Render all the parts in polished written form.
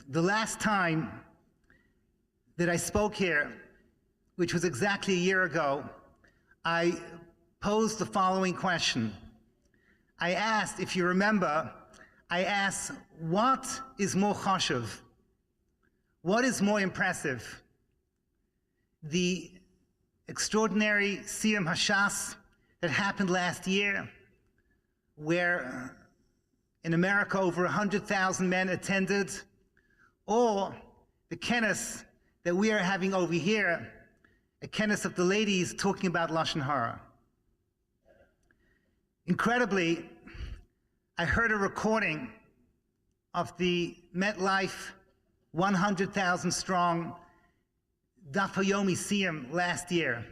The last time that I spoke here, which was exactly a year ago, I posed the following question. I asked, if you remember, what is more chashuv? What is more impressive? The extraordinary Siyum Hashas that happened last year, where in America over 100,000 men attended, or the kenes that we are having over here, a kenes of the ladies talking about Lashon Hara. Incredibly, I heard a recording of the MetLife 100,000 strong Daf Hayomi Siyum last year.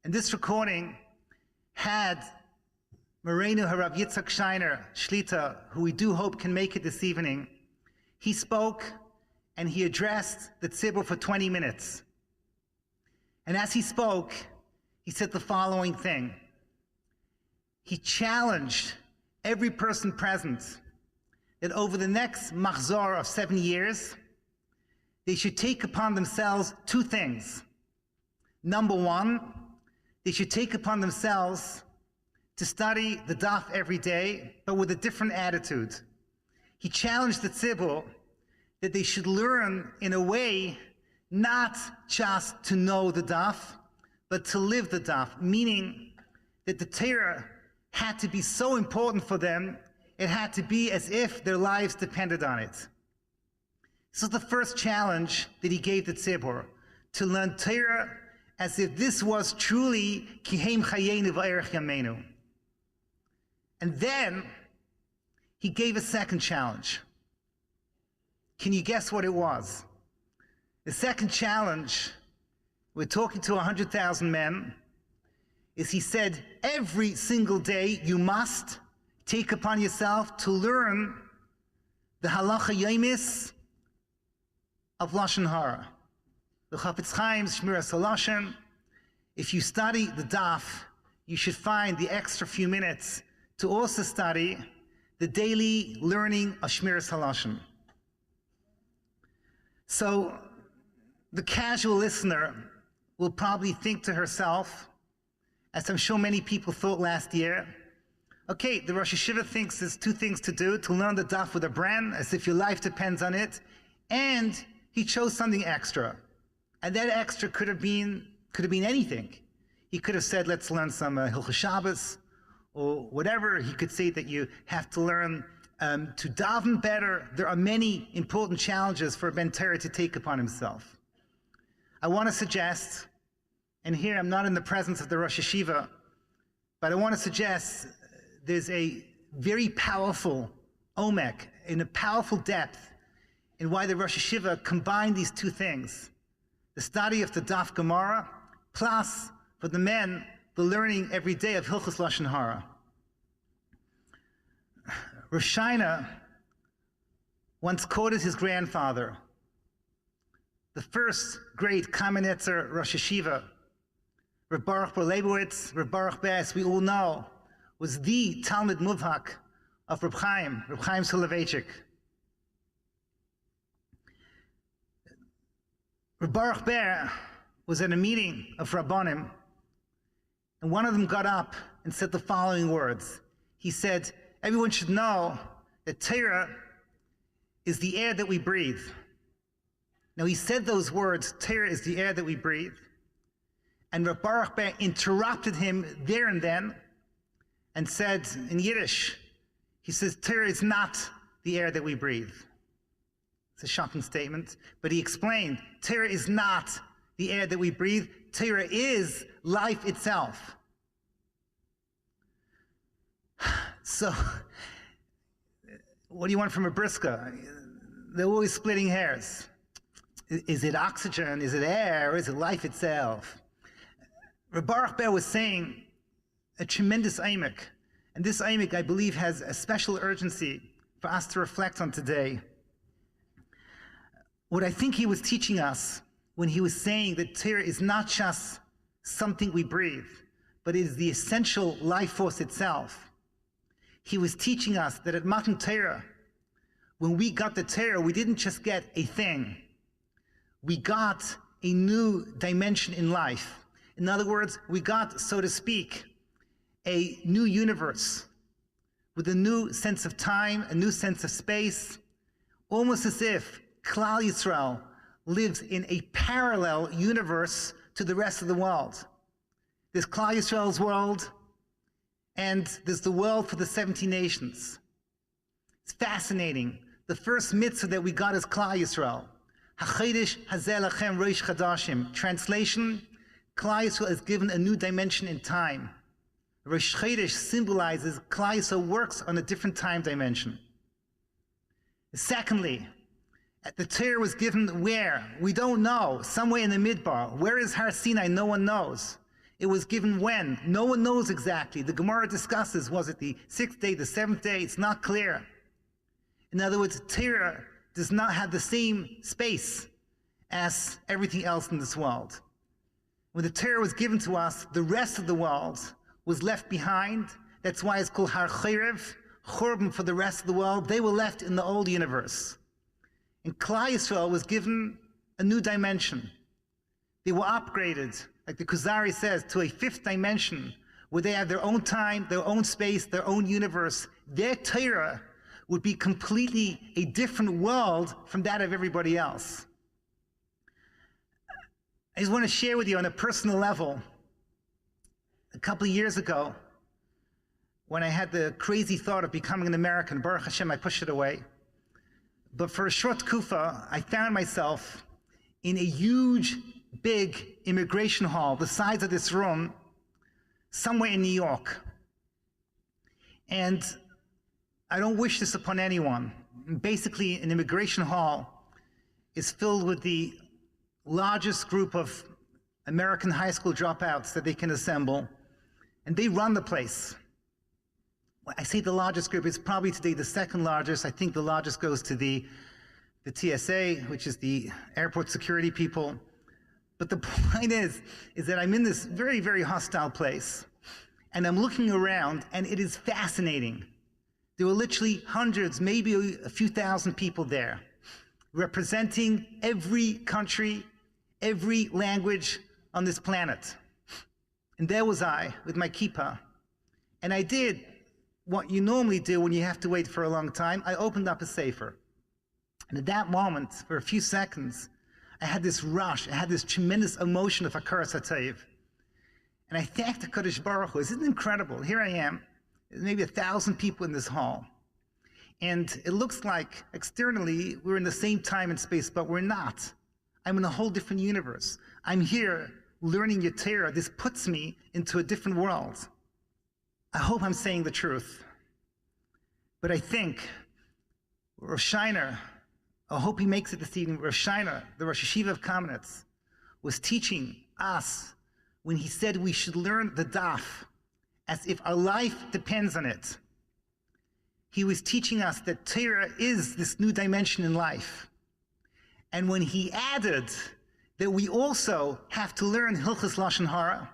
And this recording had Moreno Harav Yitzhak Shiner, Shlita, who we do hope can make it this evening. He spoke and he addressed the tzibur for 20 minutes. And as he spoke, he said the following thing. He challenged every person present that over the next machzor of 7 years, they should take upon themselves two things. Number one, they should take upon themselves to study the daf every day, but with a different attitude. He challenged the tzibur that they should learn in a way not just to know the daf, but to live the daf, meaning that the Torah had to be so important for them, it had to be as if their lives depended on it. This was the first challenge that he gave the tzibur, to learn Torah as if this was truly Kihem Chayenu V'Erech Yameinu. And then he gave a second challenge. Can you guess what it was? The second challenge, we're talking to 100,000 men, is he said, every single day you must take upon yourself to learn the halacha yomis of Lashon Hara. The Chafetz Chaim's Shmiras HaLashon. If you study the daf, you should find the extra few minutes to also study the daily learning of Shmiras HaLashon. So the casual listener will probably think to herself, as I'm sure many people thought last year, okay, the Rosh Yeshiva thinks there's two things to do, to learn the daf with a bren, as if your life depends on it, and he chose something extra. And that extra could have been anything. He could have said, let's learn some Hilchos Shabbos, or whatever. He could say that you have to learn to daven better. There are many important challenges for a Ben Torah to take upon himself. I want to suggest, and here I'm not in the presence of the Rosh Yeshiva, but I want to suggest there's a very powerful omek, in a powerful depth, in why the Rosh Yeshiva combined these two things. The study of the Daf Gemara, plus, for the men, the learning every day of Hilchos Lashon Hara. Rosh Hashanah once quoted his grandfather, the first great Kamenetzer Rosh Yeshiva, Reb Baruch Bar Leibowitz, Reb Baruch Bess, we all know, was the Talmud Muvhak of Reb Chaim Soloveitchik. Reb Baruch Ber was at a meeting of Rabbanim, and one of them got up and said the following words. He said, everyone should know that Torah is the air that we breathe. Now he said those words, Torah is the air that we breathe, and Reb Baruch Ber interrupted him there and then and said in Yiddish, he says, Torah is not the air that we breathe. It's a shocking statement, but he explained, Torah is not the air that we breathe. Torah is life itself. So, what do you want from a brisker? They're always splitting hairs. Is it oxygen? Is it air? Or is it life itself? Reb Baruch Ber was saying a tremendous eimik, and this eimik, I believe, has a special urgency for us to reflect on today. What I think he was teaching us when he was saying that Torah is not just something we breathe, but it is the essential life force itself. He was teaching us that at Matan Torah, when we got the Torah, we didn't just get a thing. We got a new dimension in life. In other words, we got, so to speak, a new universe with a new sense of time, a new sense of space, almost as if Klal Yisrael lives in a parallel universe to the rest of the world. There's Klal Yisrael's world, and there's the world for the 70 nations. It's fascinating. The first mitzvah that we got is Klal Yisrael. HaChodesh hazeh lachem rosh chadashim. Translation, Klal Yisrael is given a new dimension in time. Rosh Chodesh symbolizes Klal Yisrael works on a different time dimension. Secondly, the Torah was given where? We don't know. Somewhere in the Midbar. Where is Har Sinai? No one knows. It was given when? No one knows exactly. The Gemara discusses, was it the 6th day, the 7th day? It's not clear. In other words, Torah does not have the same space as everything else in this world. When the Torah was given to us, the rest of the world was left behind. That's why it's called Har Cherev, Churban for the rest of the world. They were left in the old universe. And Klal Yisrael was given a new dimension. They were upgraded, like the Kuzari says, to a 5th dimension, where they have their own time, their own space, their own universe. Their Torah would be completely a different world from that of everybody else. I just want to share with you on a personal level. A couple of years ago, when I had the crazy thought of becoming an American, Baruch Hashem, I pushed it away. But for a short kufa, I found myself in a huge, big immigration hall, the size of this room, somewhere in New York. And I don't wish this upon anyone. Basically, an immigration hall is filled with the largest group of American high school dropouts that they can assemble, and they run the place. When I say the largest group, it's probably today the 2nd largest. I think the largest goes to the TSA, which is the airport security people. But the point is that I'm in this very, very hostile place, and I'm looking around, and it is fascinating. There were literally hundreds, maybe a few thousand people there, representing every country, every language on this planet. And there was I with my kippah. And I did what you normally do when you have to wait for a long time. I opened up a sefer. And at that moment, for a few seconds, I had this rush, I had this tremendous emotion of Hakaras HaTov. And I thanked the Kodesh Baruch Hu. Isn't it incredible? Here I am. There's maybe 1,000 people in this hall. And it looks like externally we're in the same time and space, but we're not. I'm in a whole different universe. I'm here learning your Torah. This puts me into a different world. I hope I'm saying the truth. But I think Rosh Hashanah, I hope he makes it this evening, Rosh Hashanah, the Rosh Yeshiva of Kamenetz, was teaching us when he said we should learn the daf as if our life depends on it. He was teaching us that Torah is this new dimension in life. And when he added that we also have to learn Hilchos Lashon Hara,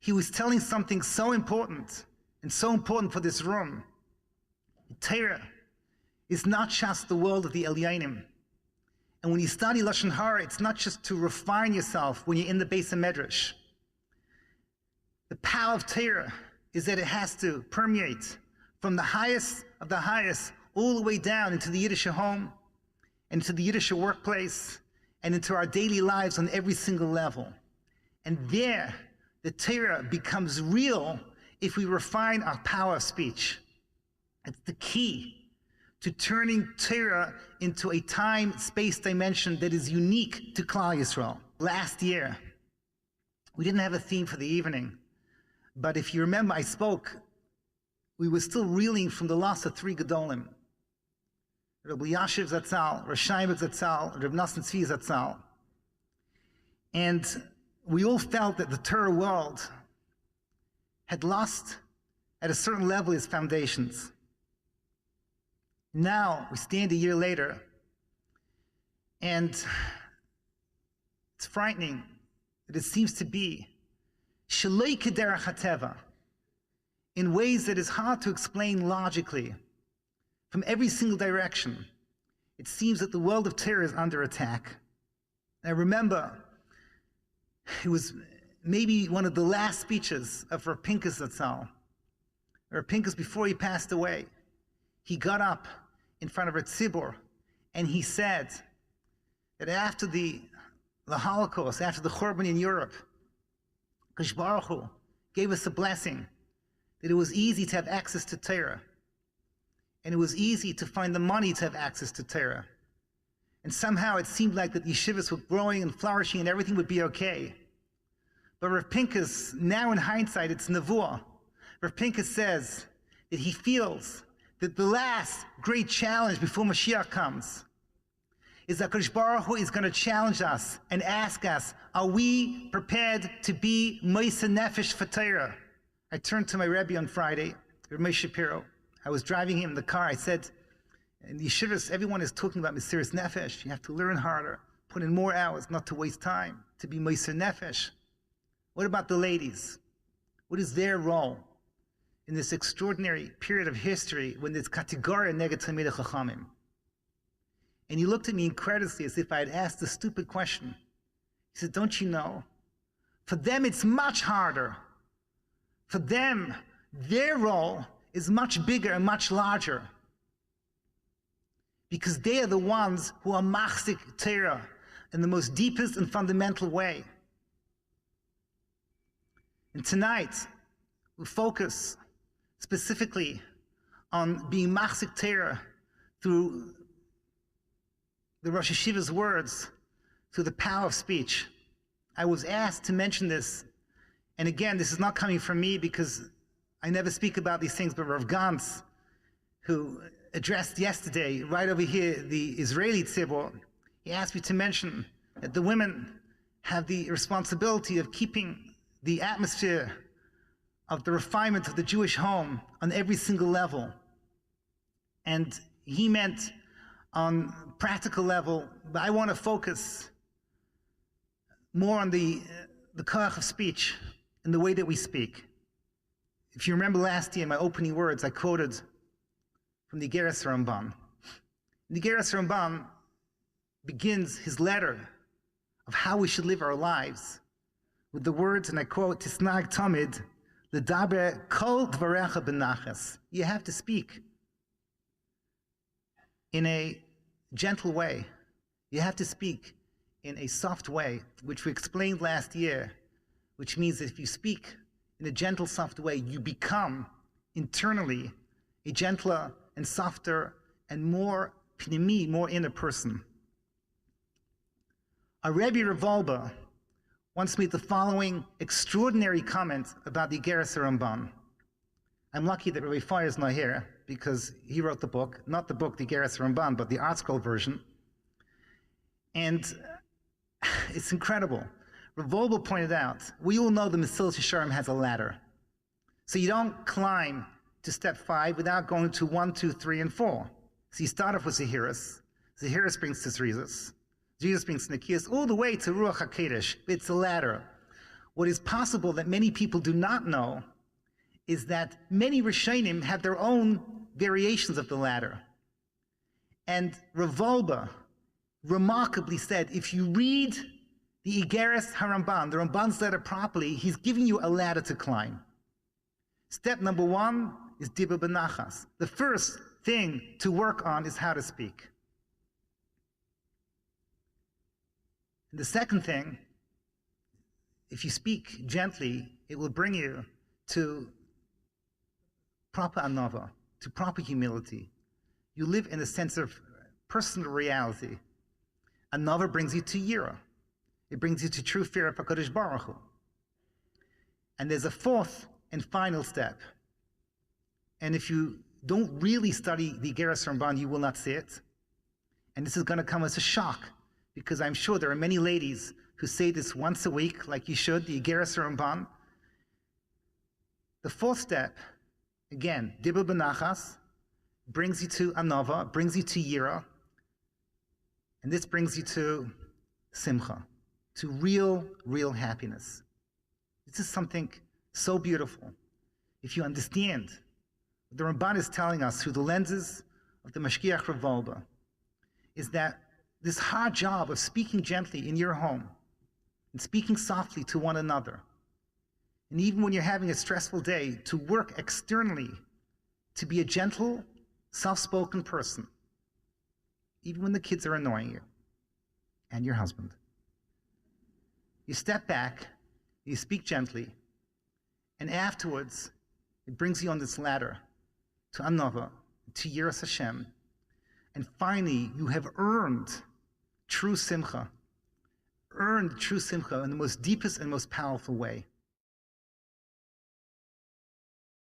he was telling something so important, and so important for this room. Torah is not just the world of the Elyonim. And when you study Lashon Hara, it's not just to refine yourself when you're in the Beis HaMedrash. The power of Torah is that it has to permeate from the highest of the highest all the way down into the Yiddish home, and into the Yiddish workplace, and into our daily lives on every single level. And there, the Torah becomes real if we refine our power of speech. It's the key to turning Torah into a time-space dimension that is unique to Klal Yisrael. Last year, we didn't have a theme for the evening. But if you remember, we were still reeling from the loss of 3 Gedolim. Rabbi Yashiv Zatzal, Rosh Chaim Zatzal, Rabbi Nosson Tzvi Zatzal. And we all felt that the Torah world had lost, at a certain level, its foundations. Now, we stand a year later, and it's frightening that it seems to be Shaloi Kederach HaTeva, in ways that is hard to explain logically. from every single direction. It seems that the world of Torah is under attack. And I remember it was maybe one of the last speeches of Rav Pinkus Zatzal. Rav Pinkus, before he passed away, he got up in front of a tzibur and he said that after the Holocaust, after the Churban in Europe, Kadosh Baruch Hu gave us a blessing that it was easy to have access to Torah. And it was easy to find the money to have access to Torah. And somehow it seemed like that yeshivas were growing and flourishing and everything would be okay. But Rav Pinkus, now in hindsight, it's nevuah. Rav Pinkus says that he feels that the last great challenge before Mashiach comes is that Kadosh Baruch Hu is going to challenge us and ask us, are we prepared to be Moiseh Nefesh for Torah? I turned to my Rabbi on Friday, Rabbi Shapiro. I was driving him in the car. I said, in the yeshivas, everyone is talking about Mesiras Nefesh. You have to learn harder, put in more hours, not to waste time, to be Moiseh Nefesh. What about the ladies? What is their role in this extraordinary period of history when there's kategoria neged Talmidei Chachamim? And he looked at me incredulously as if I had asked a stupid question. He said, don't you know? For them, it's much harder. For them, their role is much bigger and much larger. Because they are the ones who are machzik Torah in the most deepest and fundamental way. And tonight, we focus specifically on being machzik Torah through the Rosh Yeshiva's words, through the power of speech. I was asked to mention this, and again, this is not coming from me because I never speak about these things, but Rav Gantz, who addressed yesterday, right over here, the Israeli tzibur, he asked me to mention that the women have the responsibility of keeping the atmosphere of the refinement of the Jewish home on every single level. And he meant on practical level, but I want to focus more on the koach of speech and the way that we speak. If you remember last year, in my opening words, I quoted from the Igeres Ramban. The Igeres Ramban begins his letter of how we should live our lives with the words, and I quote, Tisnag Tamid, L'daber kol dvarecha benachas. You have to speak in a gentle way. You have to speak in a soft way, which we explained last year, which means that if you speak in a gentle, soft way, you become internally a gentler and softer and more pnimi, more inner person. Our Rebbe Revolba once made the following extraordinary comment about the Igeres Ramban. I'm lucky that Rabbi Fire is not here because he wrote the book, not the book, the Igeres Ramban, but the Art Scroll version. And it's incredible. Revolba pointed out, we all know the Mesilas Yesharim has a ladder. So you don't climb to step 5 without going to 1, 2, 3, and 4. So you start off with Zehiris. Zehiris brings to Zrizas. Jesus brings Nikias all the way to Ruach HaKodesh. It's a ladder. What is possible that many people do not know is that many Rishonim have their own variations of the ladder. And Revolba remarkably said, if you read the Igeres HaRamban, the Ramban's letter properly, he's giving you a ladder to climb. Step number 1 is Dibur Benachas. The first thing to work on is how to speak. And the second thing, if you speak gently, it will bring you to proper anava, to proper humility. You live in a sense of personal reality. Anava brings you to yira. It brings you to true fear of HaKadosh Baruch Hu. And there's a fourth and final step. And if you don't really study the Igeres Ramban, you will not see it. And this is going to come as a shock, because I'm sure there are many ladies who say this once a week, like you should, the Igeres Ramban. The fourth step, again, Dibur Benachas, brings you to Anava, brings you to Yira, and this brings you to Simcha, to real happiness. This is something so beautiful. If you understand what the Ramban is telling us through the lenses of the Mashgiach Revolba is that this hard job of speaking gently in your home and speaking softly to one another, and even when you're having a stressful day, to work externally to be a gentle, soft-spoken person, even when the kids are annoying you and your husband. You step back, you speak gently, and afterwards, it brings you on this ladder to Anova, to Yiras Hashem, and finally, you have earned true simcha in the most deepest and most powerful way.